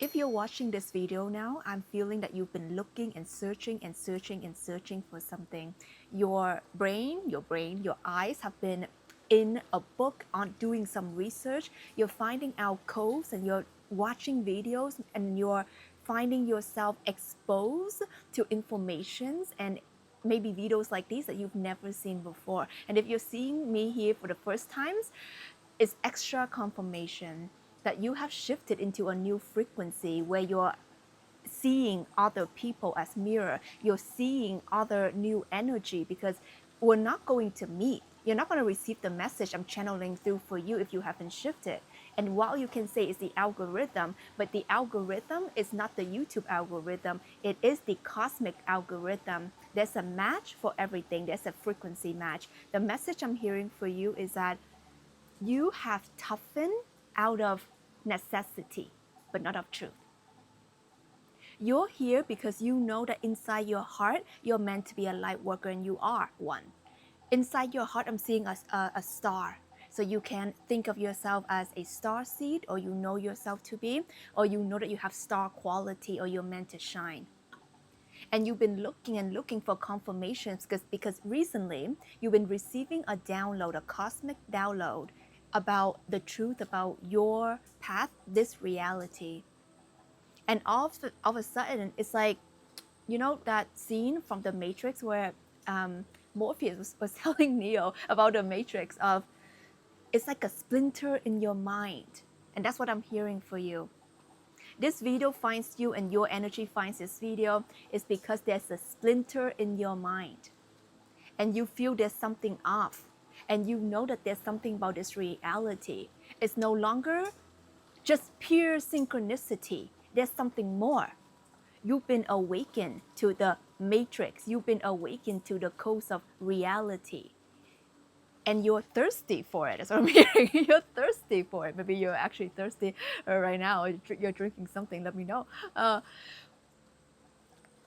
If you're watching this video now, I'm feeling that you've been looking and searching and searching and searching for something. Your eyes have been in a book on doing some research. You're finding out codes and you're watching videos and you're finding yourself exposed to informations and maybe videos like these that you've never seen before. And if you're seeing me here for the first times, it's extra confirmation that you have shifted into a new frequency where you're seeing other people as mirror. You're seeing other new energy because we're not going to meet. You're not going to receive the message I'm channeling through for you if you haven't shifted. And while you can say it's the algorithm, but the algorithm is not the YouTube algorithm. It is the cosmic algorithm. There's a match for everything. There's a frequency match. The message I'm hearing for you is that you have toughened out of necessity, but not of truth. You're here because you know that inside your heart, you're meant to be a light worker and you are one. Inside your heart, I'm seeing a star. So you can think of yourself as a star seed, or you know yourself to be, or you know that you have star quality, or you're meant to shine. And you've been looking and looking for confirmations because recently you've been receiving a download, a cosmic download about the truth about your path, this reality. And all of a sudden, it's like, you know, that scene from the Matrix where Morpheus was telling Neo about the Matrix of, it's like a splinter in your mind. And that's what I'm hearing for you. This video finds you and your energy finds this video is because there's a splinter in your mind. And you feel there's something off. And you know that there's something about this reality. It's no longer just pure synchronicity. There's something more. You've been awakened to the matrix. You've been awakened to the codes of reality. And you're thirsty for it. That's what I'm hearing. You're thirsty for it. Maybe you're actually thirsty right now. You're drinking something. Let me know.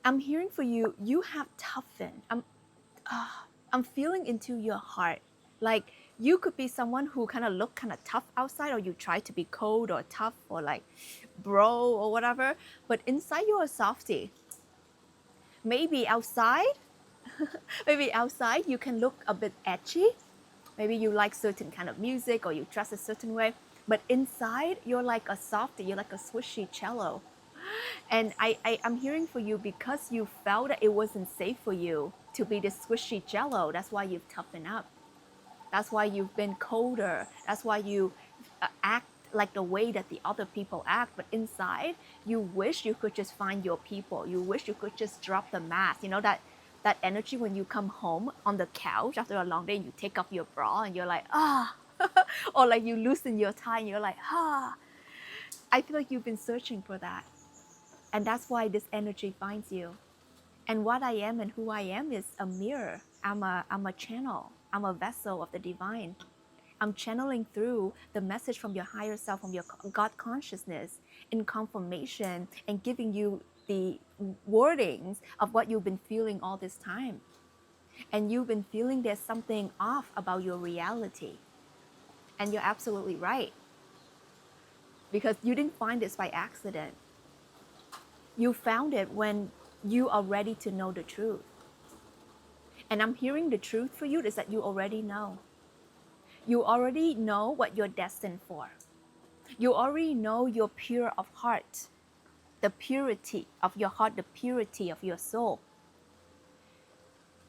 I'm hearing for you. You have toughened. I'm feeling into your heart. Like you could be someone who kind of look kind of tough outside, or you try to be cold or tough or like bro or whatever. But inside you're a softie. Maybe outside you can look a bit edgy. Maybe you like certain kind of music or you dress a certain way. But inside you're like a softie. You're like a swishy cello. And I'm hearing for you because you felt that it wasn't safe for you to be this squishy jello. That's why you've toughened up. That's why you've been colder. That's why you act like the way that the other people act. But inside, you wish you could just find your people. You wish you could just drop the mask. You know that energy when you come home on the couch after a long day and you take off your bra and you're like, ah. Or like you loosen your tie and you're like, ah. I feel like you've been searching for that. And that's why this energy finds you. And what I am and who I am is a mirror. I'm a channel. I'm a vessel of the divine. I'm channeling through the message from your higher self, from your God consciousness in confirmation and giving you the wordings of what you've been feeling all this time. And you've been feeling there's something off about your reality. And you're absolutely right. Because you didn't find this by accident. You found it when you are ready to know the truth. And I'm hearing the truth for you is that you already know. You already know what you're destined for. You already know you're pure of heart, the purity of your heart, the purity of your soul.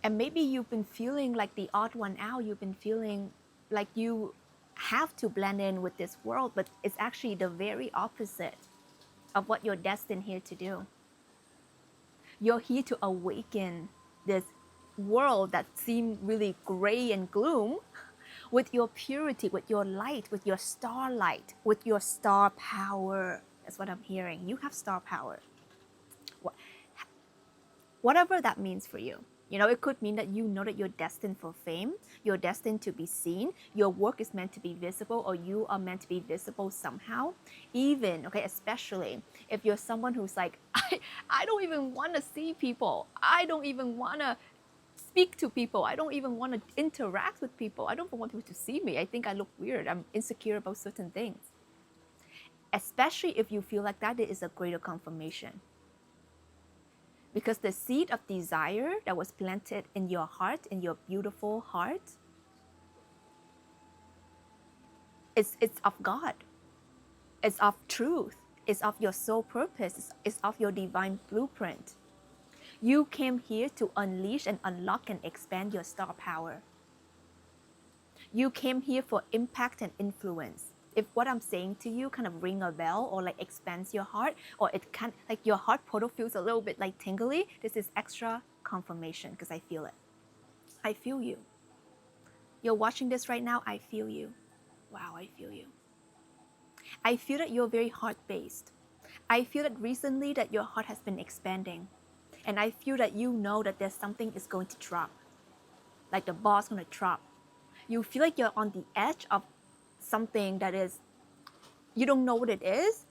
And maybe you've been feeling like the odd one out. You've been feeling like you have to blend in with this world, but it's actually the very opposite of what you're destined here to do. You're here to awaken this world that seemed really gray and gloom with your purity, with your light, with your starlight, with your star power. That's what I'm hearing. You have star power. Whatever that means for you. You know, it could mean that you know that you're destined for fame, you're destined to be seen, your work is meant to be visible, or you are meant to be visible somehow. Even, okay, especially if you're someone who's like, I don't even want to see people. I don't even want to speak to people. I don't even want to interact with people. I don't want people to see me. I think I look weird. I'm insecure about certain things. especially if you feel like that, it is a greater confirmation. Because the seed of desire that was planted in your heart, in your beautiful heart, it's of God. It's of truth. It's of your soul purpose. It's of your divine blueprint. You came here to unleash and unlock and expand your star power. You came here for impact and influence. If what I'm saying to you kind of ring a bell or like expands your heart, or it can like your heart portal feels a little bit like tingly, this is extra confirmation because I feel it. I feel you. You're watching this right now, I feel you. Wow, I feel you. I feel that you're very heart-based. I feel that recently that your heart has been expanding. And I feel that you know that there's something is going to drop. Like the ball's going to drop. You feel like you're on the edge of something that is, you don't know what it is,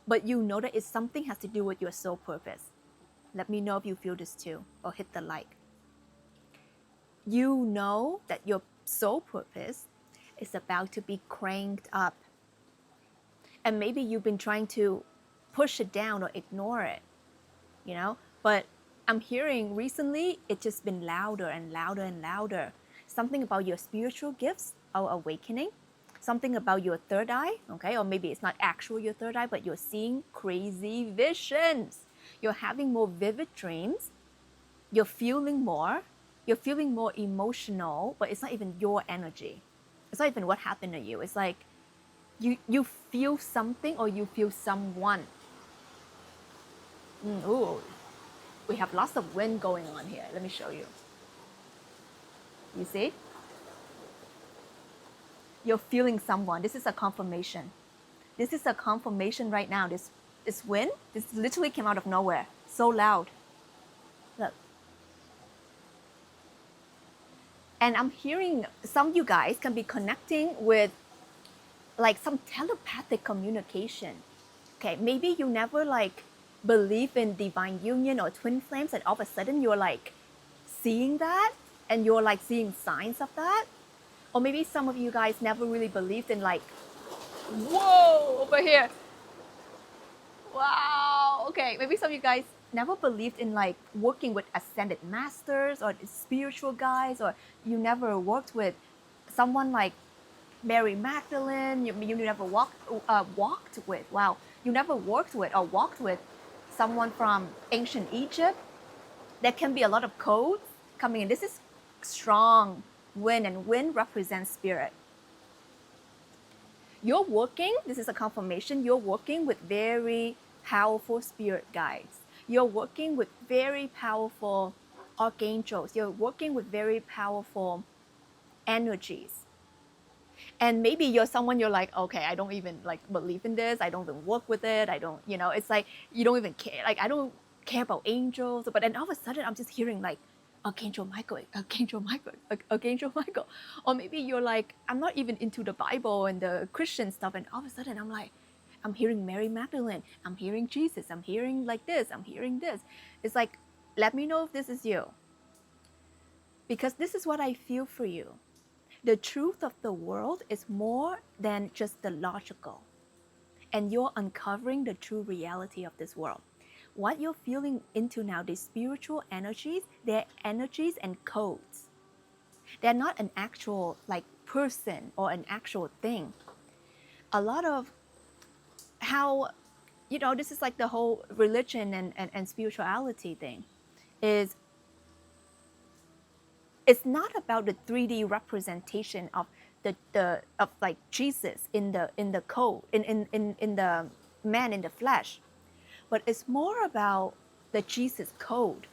but you know that it's something has to do with your soul purpose. Let me know if you feel this too, or hit the like. You know that your soul purpose is about to be cranked up. And maybe you've been trying to push it down or ignore it, you know? But I'm hearing recently, it's just been louder and louder and louder. Something about your spiritual gifts or awakening, something about your third eye, okay? Or maybe it's not actual your third eye, but you're seeing crazy visions. You're having more vivid dreams. You're feeling more emotional, but it's not even your energy. It's not even what happened to you. It's like you feel something or you feel someone. Ooh, we have lots of wind going on here. Let me show you. You see? You're feeling someone. This is a confirmation. This is a confirmation right now. This wind, this literally came out of nowhere. So loud. Look. And I'm hearing some of you guys can be connecting with like some telepathic communication. Okay, maybe you never like believe in divine union or twin flames, and all of a sudden you're like seeing that and you're like seeing signs of that. Or maybe some of you guys never really believed in like, whoa, over here. Wow, okay, maybe some of you guys never believed in like working with ascended masters or spiritual guys, or you never worked with someone like Mary Magdalene, you never walked with, wow, you never worked with or walked with someone from ancient Egypt. There can be a lot of codes coming in. This is strong wind, and wind represents spirit. You're working, this is a confirmation, you're working with very powerful spirit guides. You're working with very powerful archangels. You're working with very powerful energies. And maybe you're someone you're like, okay, I don't even like believe in this. I don't even work with it. I don't, you know, it's like you don't even care. Like I don't care about angels. But then all of a sudden I'm just hearing like Archangel Michael, Archangel Michael, Archangel Michael. Or maybe you're like, I'm not even into the Bible and the Christian stuff. And all of a sudden I'm like, I'm hearing Mary Magdalene. I'm hearing Jesus. I'm hearing like this. I'm hearing this. It's like, let me know if this is you. Because this is what I feel for you. The truth of the world is more than just the logical. And you're uncovering the true reality of this world. What you're feeling into now, these spiritual energies, they're energies and codes. They're not an actual like person or an actual thing. A lot of how, you know, this is like the whole religion and spirituality thing is it's not about the 3D representation of the of like Jesus in the code in the man in the flesh, but it's more about the Jesus code.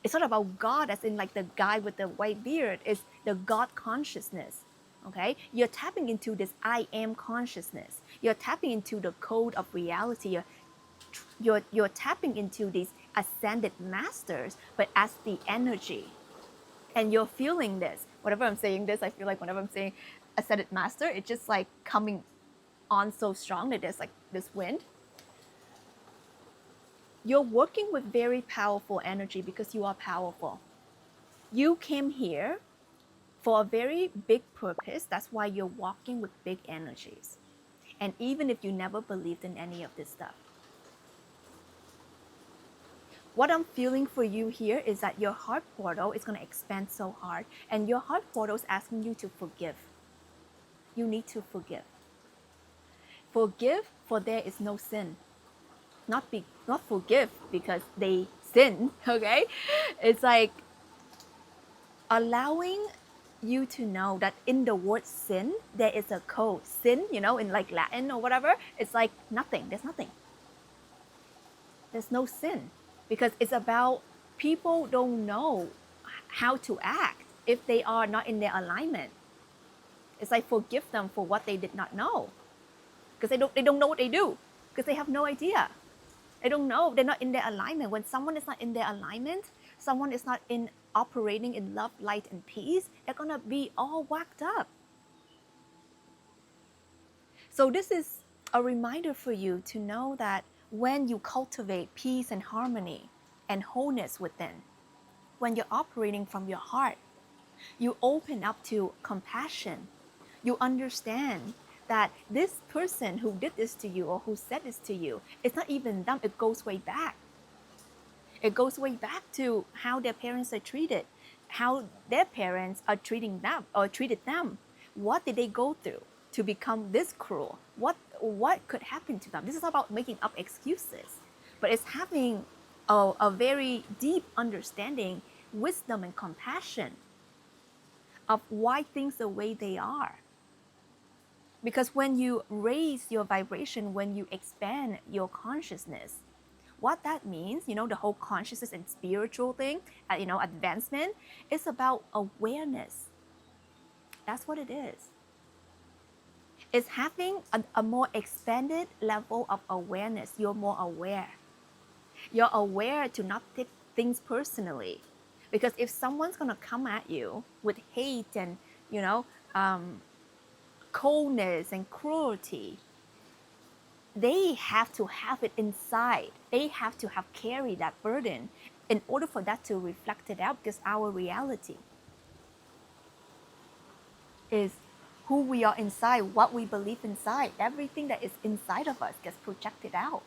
It's not about God as in like the guy with the white beard. It's the God consciousness. Okay, you're tapping into this I am consciousness. You're tapping into the code of reality. You're tapping into these ascended masters, but as the energy. And you're feeling this. Whenever I'm saying this, I feel like whenever I'm saying ascended master, it's just like coming on so strong that there's like this wind. You're working with very powerful energy because you are powerful. You came here for a very big purpose. That's why you're walking with big energies. And even if you never believed in any of this stuff, what I'm feeling for you here is that your heart portal is going to expand so hard, and your heart portal is asking you to forgive. You need to forgive. Forgive, for there is no sin. Not forgive because they sin, okay? It's like allowing you to know that in the word sin, there is a code. Sin, in like Latin or whatever, it's like nothing. There's nothing. There's no sin. Because it's about people don't know how to act if they are not in their alignment. It's like forgive them for what they did not know. Because they don't know what they do. Because they have no idea. They don't know. They're not in their alignment. When someone is not in their alignment, someone is not in operating in love, light, and peace, they're gonna be all whacked up. So this is a reminder for you to know that when you cultivate peace and harmony and wholeness within, when you're operating from your heart, you open up to compassion. You understand that this person who did this to you or who said this to you, it's not even them, it goes way back. It goes way back to how their parents are treated, how their parents are treating them or treated them. What did they go through to become this cruel? What could happen to them? This is about making up excuses, but it's having a very deep understanding, wisdom, and compassion of why things the way they are. Because when you raise your vibration, when you expand your consciousness, what that means, the whole consciousness and spiritual thing, advancement, is about awareness. That's what it is. It's having a more expanded level of awareness. You're more aware. You're aware to not take things personally. Because if someone's going to come at you with hate and, coldness and cruelty, they have to have it inside. They have to have carried that burden in order for that to reflect it out, because our reality is who we are inside, what we believe inside. Everything that is inside of us gets projected out.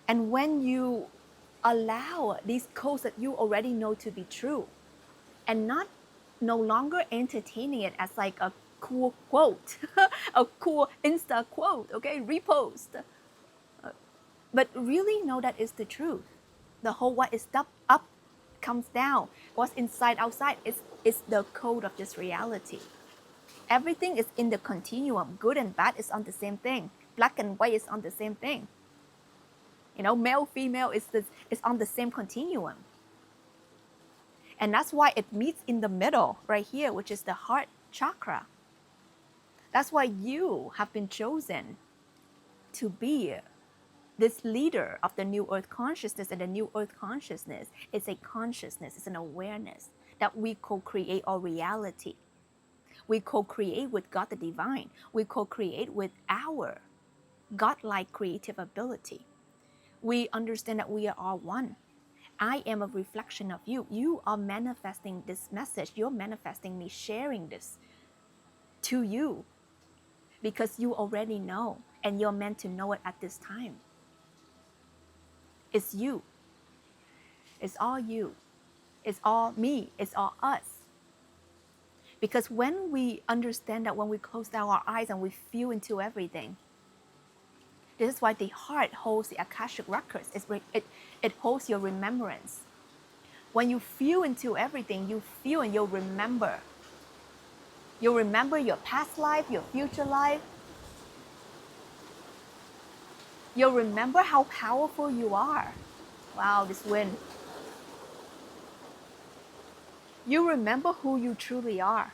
And when you allow these codes that you already know to be true and no longer entertaining it as like a cool quote, a cool Insta quote, okay, repost. But really know that is the truth. The whole what is up comes down. What's inside outside is the code of this reality. Everything is in the continuum. Good and bad is on the same thing. Black and white is on the same thing. Male, female is on the same continuum. And that's why it meets in the middle right here, which is the heart chakra. That's why you have been chosen to be this leader of the New Earth consciousness. And the New Earth consciousness is a consciousness, it's an awareness that we co-create our reality. We co-create with God the Divine. We co-create with our godlike creative ability. We understand that we are all one. I am a reflection of you. You are manifesting this message. You're manifesting me sharing this to you because you already know, and you're meant to know it at this time. It's you. It's all you. It's all me. It's all us. Because when we understand that, when we close down our eyes and we feel into everything, this is why the heart holds the Akashic records. It holds your remembrance. When you feel into everything, you feel and you'll remember. You'll remember your past life, your future life. You'll remember how powerful you are. Wow, this wind. You remember who you truly are.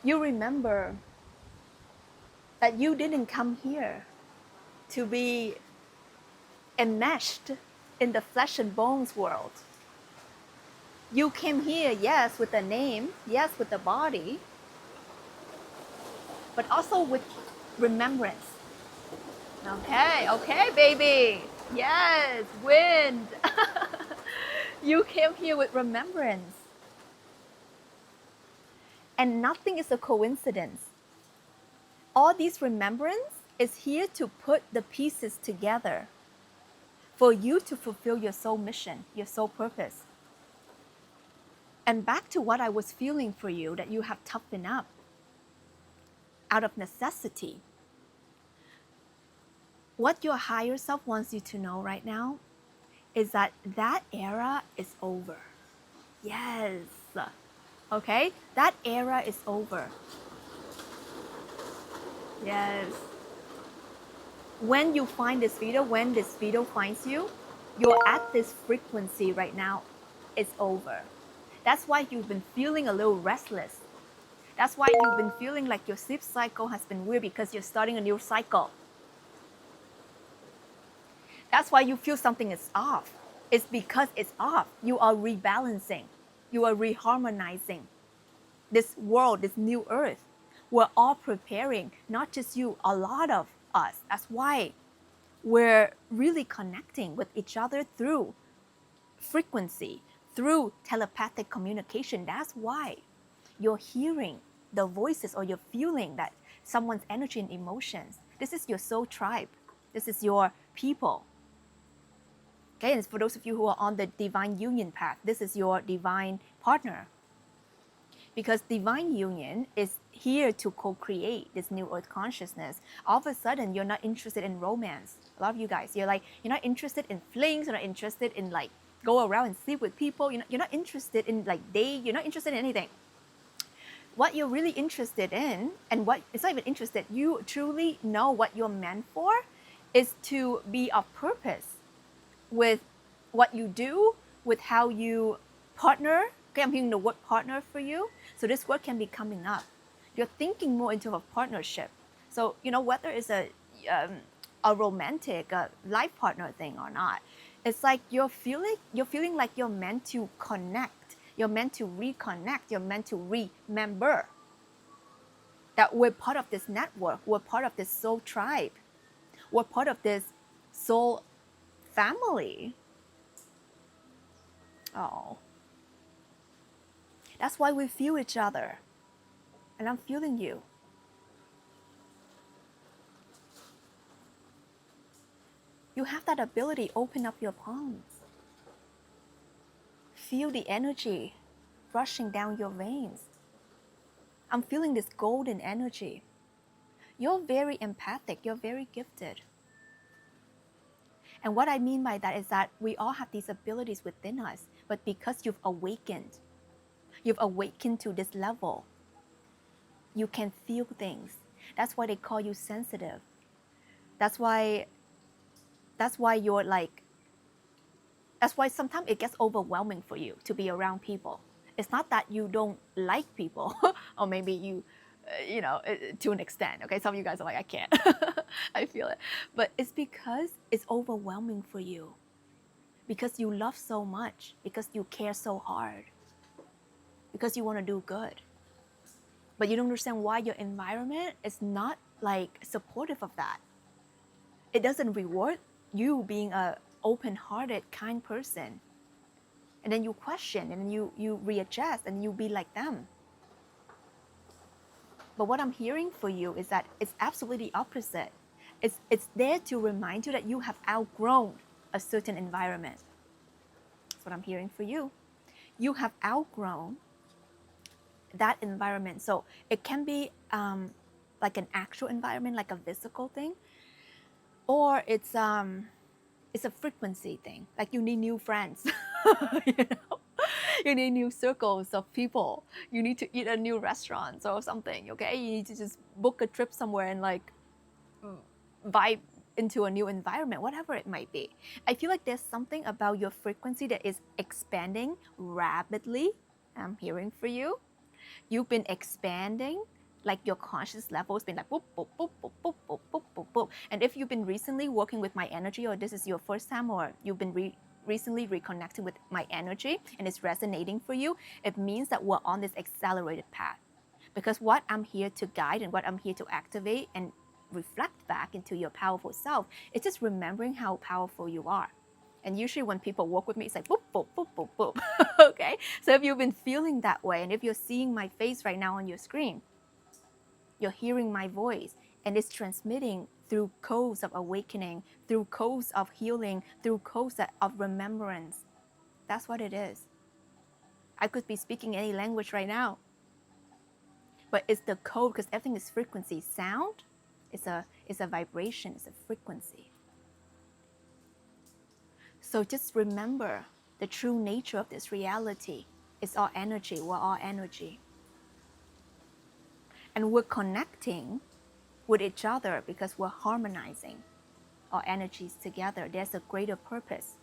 You remember that you didn't come here to be enmeshed in the flesh and bones world. You came here, yes, with a name, yes, with a body, but also with remembrance. Okay, baby. Yes, wind. You came here with remembrance. And nothing is a coincidence. All these remembrance is here to put the pieces together for you to fulfill your soul mission, your soul purpose. And back to what I was feeling for you, that you have toughened up out of necessity. What your higher self wants you to know right now is that that era is over. Yes. Okay? That era is over. Yes. When you find this video, when this video finds you, you're at this frequency right now. It's over. That's why you've been feeling a little restless. That's why you've been feeling like your sleep cycle has been weird, because you're starting a new cycle. That's why you feel something is off. It's because it's off. You are rebalancing. You are reharmonizing this world, this new earth. We're all preparing, not just you, a lot of us. That's why we're really connecting with each other through frequency, through telepathic communication. That's why you're hearing the voices, or you're feeling that someone's energy and emotions. This is your soul tribe. This is your people. Okay, and for those of you who are on the divine union path, this is your divine partner. Because divine union is here to co-create this new earth consciousness. All of a sudden, you're not interested in romance. A lot of you guys, you're not interested in flings, you're not interested in like go around and sleep with people, you're not interested in like date, you're not interested in anything. What you're really interested in, and what it's not even interested, you truly know what you're meant for, is to be of purpose with what you do, with how you partner. Okay, I'm hearing the word partner for you. So this word can be coming up. You're thinking more into a partnership. So, whether it's a romantic life partner thing or not, it's like you're feeling like you're meant to connect. You're meant to reconnect. You're meant to remember that we're part of this network. We're part of this soul tribe. We're part of this soul family. Oh. That's why we feel each other. And I'm feeling you. You have that ability. Open up your palms. Feel the energy rushing down your veins. I'm feeling this golden energy. You're very empathic. You're very gifted. And what I mean by that is that we all have these abilities within us, but because you've awakened to this level, you can feel things. That's why they call you sensitive. That's why you're like, that's why sometimes it gets overwhelming for you to be around people. It's not that you don't like people, or maybe you, to an extent. Okay, some of you guys are like, I can't. I feel it. But it's because it's overwhelming for you. Because you love so much. Because you care so hard. Because you want to do good. But you don't understand why your environment is not like supportive of that. It doesn't reward you being a open-hearted, kind person. And then you question, and you readjust, and you be like them. But what I'm hearing for you is that it's absolutely opposite. It's there to remind you that you have outgrown a certain environment. That's what I'm hearing for you. You have outgrown that environment. So it can be like an actual environment, like a physical thing, or it's a frequency thing. Like you need new friends. You need new circles of people. You need to eat a new restaurant or something. Okay, you need to just book a trip somewhere and like vibe into a new environment, whatever it might be. I feel like there's something about your frequency that is expanding rapidly. I'm hearing for you. You've been expanding, like your conscious level has been like boop, boop, boop, boop, boop, boop, boop, boop, boop. And if you've been recently working with my energy, or this is your first time, or you've been recently reconnecting with my energy and it's resonating for you, it means that we're on this accelerated path. Because what I'm here to guide and what I'm here to activate and reflect back into your powerful self, it's just remembering how powerful you are. And usually when people work with me, it's like boop, boop, boop, boop, boop. Okay? So if you've been feeling that way, and if you're seeing my face right now on your screen, you're hearing my voice, and it's transmitting through codes of awakening, through codes of healing, through codes of remembrance. That's what it is. I could be speaking any language right now, but it's the code, because everything is frequency. Sound is a vibration, it's a frequency. So just remember the true nature of this reality. It's all energy. We're all energy. And we're connecting with each other because we're harmonizing our energies together. There's a greater purpose.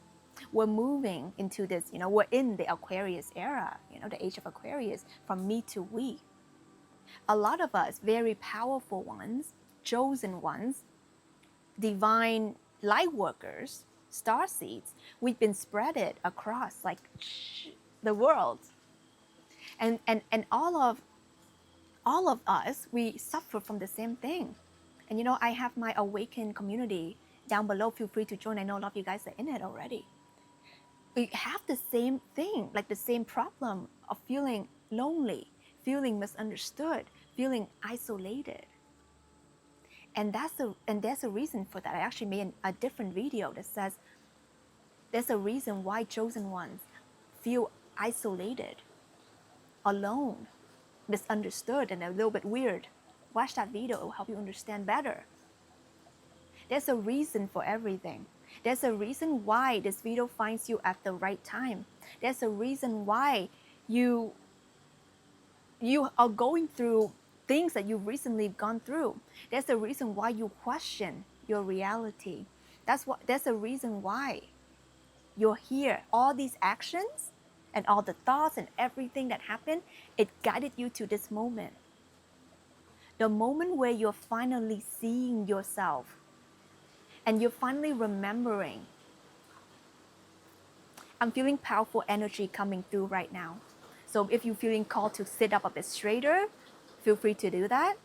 We're moving into this, we're in the Aquarius era, the age of Aquarius, from me to we. A lot of us, very powerful ones, chosen ones, divine light workers, starseeds, we've been spreaded across like the world. And all of us, we suffer from the same thing. And I have my awakened community down below. Feel free to join. I know a lot of you guys are in it already. We have the same thing, like the same problem of feeling lonely, feeling misunderstood, feeling isolated. And there's a reason for that. I actually made a different video that says there's a reason why chosen ones feel isolated, alone, misunderstood, and a little bit weird. Watch that video, it will help you understand better. There's a reason for everything. There's a reason why this video finds you at the right time. There's a reason why you are going through things that you've recently gone through. There's a reason why you question your reality. There's a reason why you're here. All these actions and all the thoughts and everything that happened, it guided you to this moment. The moment where you're finally seeing yourself and you're finally remembering. I'm feeling powerful energy coming through right now. So if you're feeling called to sit up a bit straighter, feel free to do that.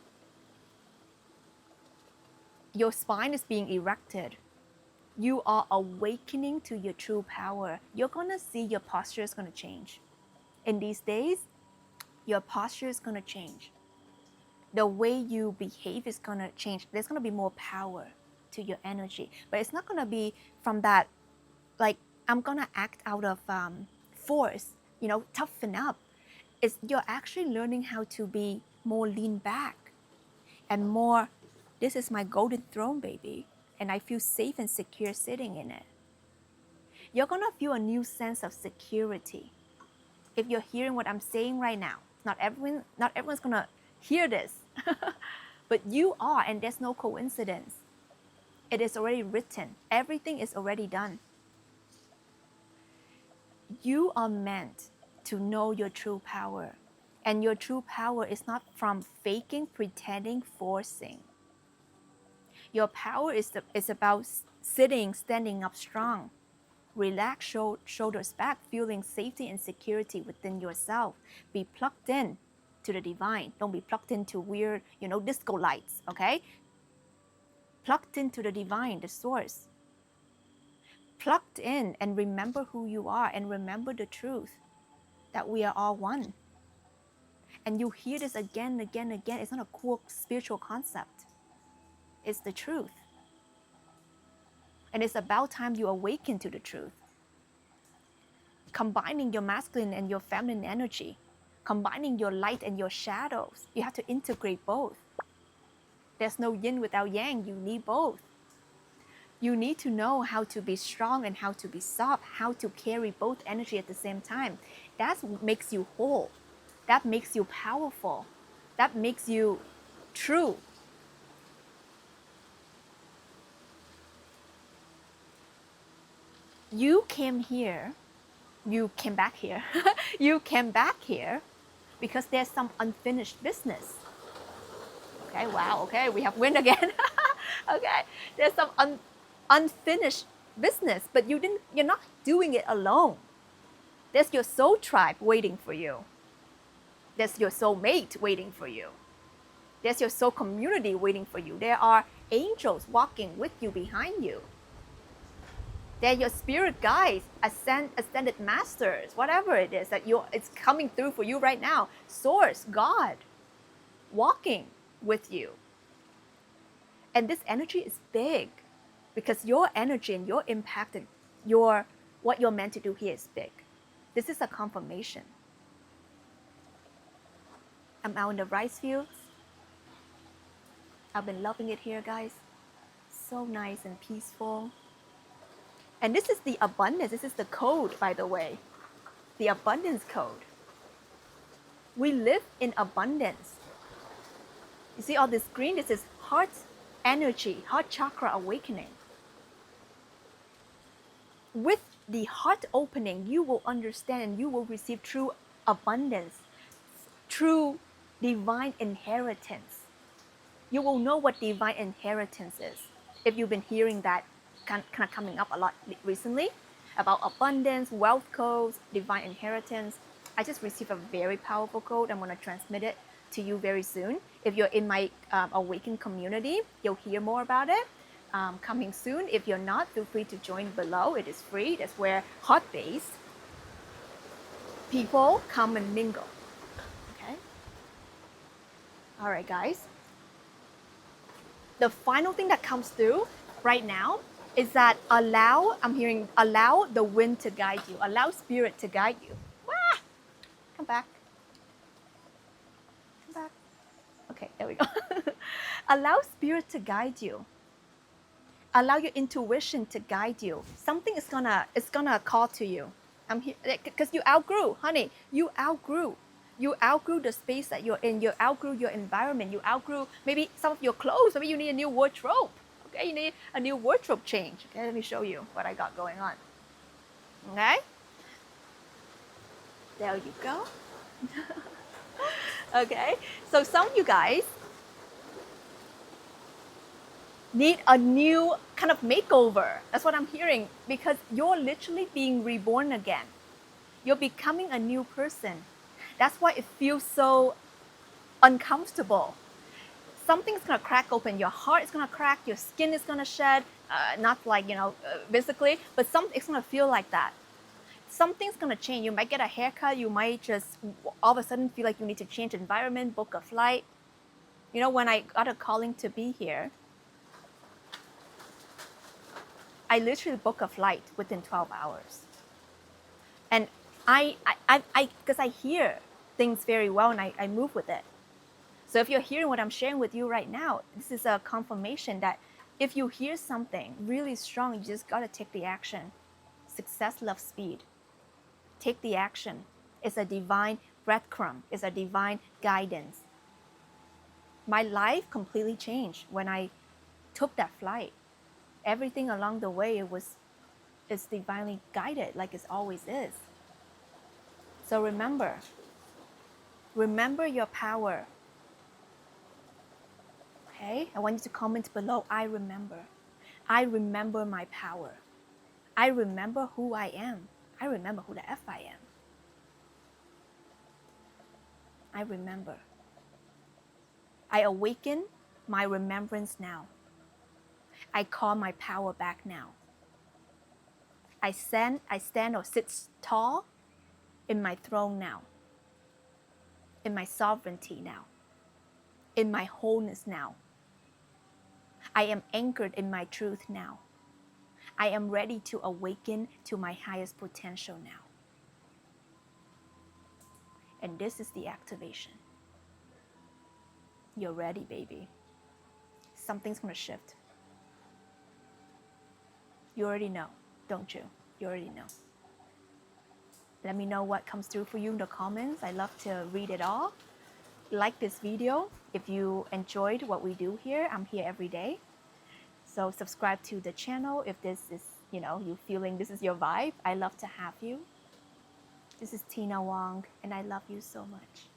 Your spine is being erected. You are awakening to your true power. You're going to see your posture is going to change. In these days, your posture is going to change. The way you behave is going to change. There's going to be more power to your energy. But it's not going to be from that, like, I'm going to act out of force, toughen up. You're actually learning how to be more lean back and more, this is my golden throne, baby. And I feel safe and secure sitting in it. You're going to feel a new sense of security. If you're hearing what I'm saying right now, not everyone's going to hear this, but you are, and there's no coincidence. It is already written. Everything is already done. You are meant to know your true power. And your true power is not from faking, pretending, forcing. Your power is about sitting, standing up strong. Relax, shoulders back, feeling safety and security within yourself. Be plugged in to the divine. Don't be plugged into weird, disco lights, okay? Plugged into the divine, the source. Plugged in and remember who you are and remember the truth that we are all one. And you hear this again and again and again. It's not a cool spiritual concept. It's the truth. And it's about time you awaken to the truth. Combining your masculine and your feminine energy. Combining your light and your shadows. You have to integrate both. There's no yin without yang. You need both. You need to know how to be strong and how to be soft. How to carry both energy at the same time. That makes you whole. That makes you powerful. That makes you true. You came here, you came back here, you came back here because there's some unfinished business. Okay, wow, okay, we have win again. Okay, there's some unfinished business, but you're not doing it alone. There's your soul tribe waiting for you. There's your soul mate waiting for you. There's your soul community waiting for you. There are angels walking with you, behind you. They're your spirit guides, ascended masters, whatever it is that it's coming through for you right now. Source, God, walking with you. And this energy is big because your energy and your impact and what you're meant to do here is big. This is a confirmation. I'm out in the rice fields. I've been loving it here, guys. So nice and peaceful. And this is the abundance. This is the code, by the way. The abundance code. We live in abundance. You see all this green? This is heart energy, heart chakra awakening. With the heart opening, you will understand and you will receive true abundance, true divine inheritance. You will know what divine inheritance is if you've been hearing that kind of coming up a lot recently about abundance, wealth codes, divine inheritance. I just received a very powerful code. I'm going to transmit it to you very soon. If you're in my Awaken community, you'll hear more about it coming soon. If you're not, feel free to join below. It is free. That's where heart-based people come and mingle. Okay? All right, guys. The final thing that comes through right now is that allow the wind to guide you. Allow spirit to guide you. Wah! Come back. Come back. Okay, there we go. Allow spirit to guide you. Allow your intuition to guide you. Something is gonna call to you. I'm here because you outgrew, honey. You outgrew. You outgrew the space that you're in. You outgrew your environment. You outgrew maybe some of your clothes. Maybe you need a new wardrobe. Okay, you need a new wardrobe change. Okay, let me show you what I got going on. Okay, there you go. Okay, so some of you guys need a new kind of makeover. That's what I'm hearing because you're literally being reborn again. You're becoming a new person. That's why it feels so uncomfortable. Something's gonna crack open. Your heart is gonna crack. Your skin is gonna shed. Not like physically, but it's gonna feel like that. Something's gonna change. You might get a haircut. You might just all of a sudden feel like you need to change environment, book a flight. You know, when I got a calling to be here, I literally booked a flight within 12 hours. And because I hear things very well and I move with it. So if you're hearing what I'm sharing with you right now, this is a confirmation that if you hear something really strong, you just got to take the action. Success loves speed. Take the action. It's a divine breadcrumb. It's a divine guidance. My life completely changed when I took that flight. Everything along the way, it's divinely guided like it always is. So remember your power. Okay, I want you to comment below, I remember my power. I remember who I am. I remember who the F I am. I remember. I awaken my remembrance now. I call my power back now. I stand or sit tall in my throne now. In my sovereignty now. In my wholeness now. I am anchored in my truth now. I am ready to awaken to my highest potential now. And this is the activation. You're ready, baby. Something's gonna shift. You already know, don't you? You already know. Let me know what comes through for you in the comments. I love to read it all. Like this video if you enjoyed what we do here. I'm here every day. So subscribe to the channel if this is, you feeling this is your vibe. I love to have you. This is Tina Wong, and I love you so much.